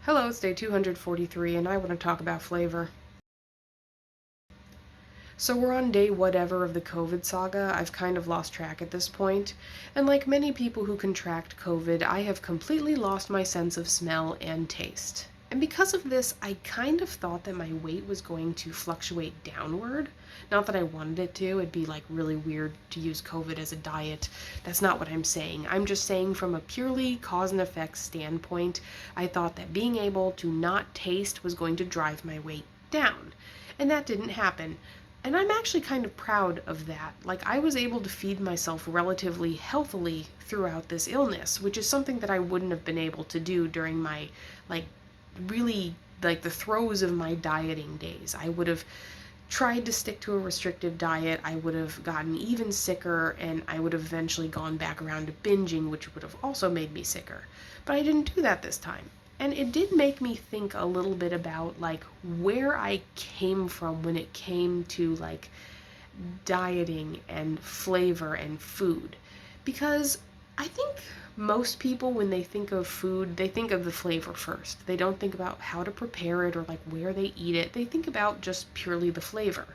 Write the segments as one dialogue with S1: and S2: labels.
S1: Hello, it's day 243, and I want to talk about flavor. So we're on day whatever of the COVID saga. I've kind of lost track at this point, and like many people who contract COVID, I have completely lost my sense of smell and taste. And because of this, I kind of thought that my weight was going to fluctuate downward. Not that I wanted it to, it'd be like really weird to use COVID as a diet. That's not what I'm saying. I'm just saying from a purely cause and effect standpoint, I thought that being able to not taste was going to drive my weight down. And that didn't happen. And I'm actually kind of proud of that. Like, I was able to feed myself relatively healthily throughout this illness, which is something that I wouldn't have been able to do during my, like, really, like, the throes of my dieting days. I would have tried to stick to a restrictive diet, I would have gotten even sicker, and I would have eventually gone back around to binging, which would have also made me sicker. But I didn't do that this time. And it did make me think a little bit about like where I came from when it came to like dieting and flavor and food. Because I think most people, when they think of food, they think of the flavor first. They don't think about how to prepare it or like where they eat it. They think about just purely the flavor.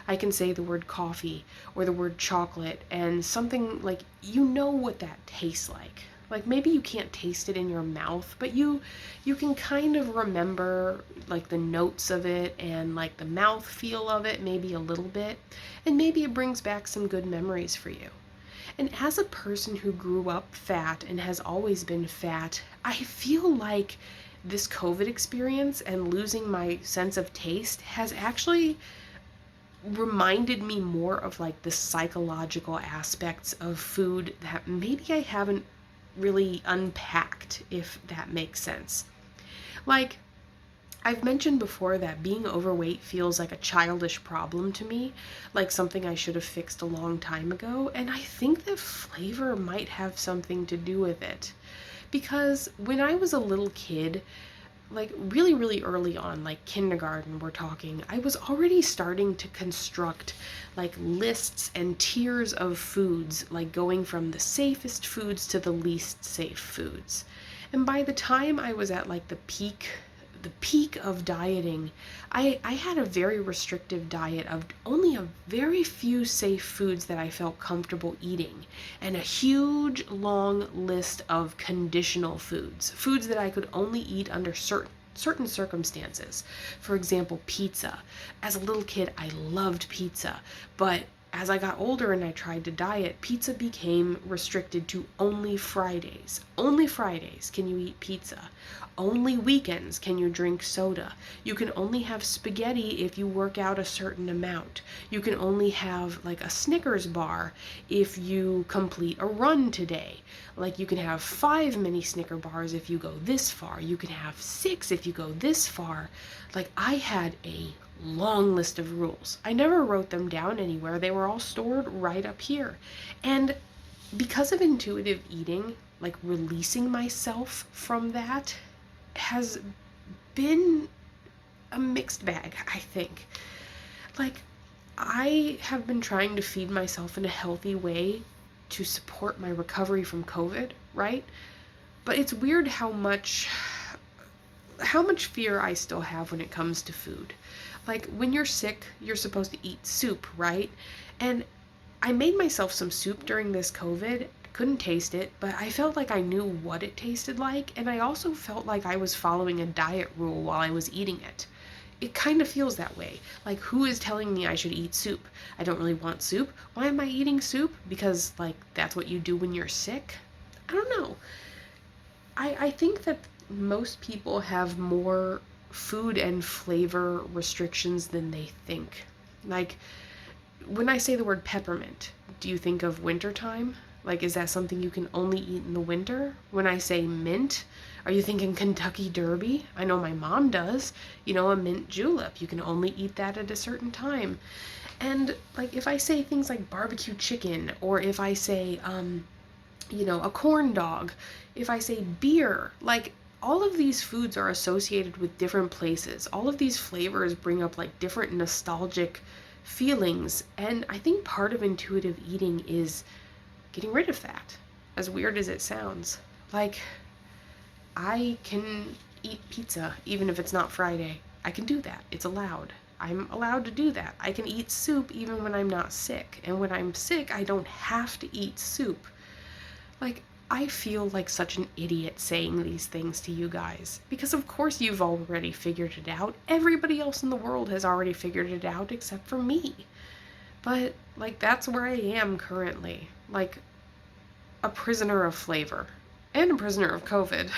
S1: I can say the word coffee or the word chocolate, and something like you know what that tastes like. Like maybe you can't taste it in your mouth, but you can kind of remember like the notes of it and like the mouth feel of it maybe a little bit, and maybe it brings back some good memories for you. And as a person who grew up fat and has always been fat, I feel like this COVID experience and losing my sense of taste has actually reminded me more of like the psychological aspects of food that maybe I haven't really unpacked, if that makes sense. Like, I've mentioned before that being overweight feels like a childish problem to me, like something I should have fixed a long time ago, and I think that flavor might have something to do with it. Because when I was a little kid, like really, really early on, like kindergarten, we're talking, I was already starting to construct like lists and tiers of foods, like going from the safest foods to the least safe foods. And by the time I was at like the peak of dieting, I had a very restrictive diet of only a very few safe foods that I felt comfortable eating, and a huge long list of conditional foods, foods that I could only eat under certain circumstances. For example, pizza. As a little kid, I loved pizza, but as I got older and I tried to diet, pizza became restricted to only Fridays. Only Fridays can you eat pizza. Only weekends can you drink soda. You can only have spaghetti if you work out a certain amount. You can only have like a Snickers bar if you complete a run today. Like you can have 5 mini Snicker bars if you go this far. You can have 6 if you go this far. Like I had a long list of rules. I never wrote them down anywhere. They were all stored right up here. And because of intuitive eating, like releasing myself from that has been a mixed bag, I think. Like, I have been trying to feed myself in a healthy way to support my recovery from COVID, right? But it's weird how much fear I still have when it comes to food. Like when you're sick, you're supposed to eat soup, right? And I made myself some soup during this COVID. Couldn't taste it, but I felt like I knew what it tasted like, and I also felt like I was following a diet rule while I was eating it. It kind of feels that way. Like, who is telling me I should eat soup? I don't really want soup. Why am I eating soup? Because, like, that's what you do when you're sick? I don't know. I think that most people have more food and flavor restrictions than they think. Like, when I say the word peppermint, do you think of wintertime? Like, is that something you can only eat in the winter? When I say mint, are you thinking Kentucky Derby? I know my mom does. You know, a mint julep. You can only eat that at a certain time. And, like, if I say things like barbecue chicken, or if I say, a corn dog, if I say beer, like, all of these foods are associated with different places. All of these flavors bring up like different nostalgic feelings. And I think part of intuitive eating is getting rid of that, as weird as it sounds. Like, I can eat pizza even if it's not Friday. I can do that. It's allowed. I'm allowed to do that. I can eat soup even when I'm not sick. And when I'm sick, I don't have to eat soup. Like, I feel like such an idiot saying these things to you guys. Because of course you've already figured it out. Everybody else in the world has already figured it out except for me. But, like, that's where I am currently. Like, a prisoner of flavor. And a prisoner of COVID.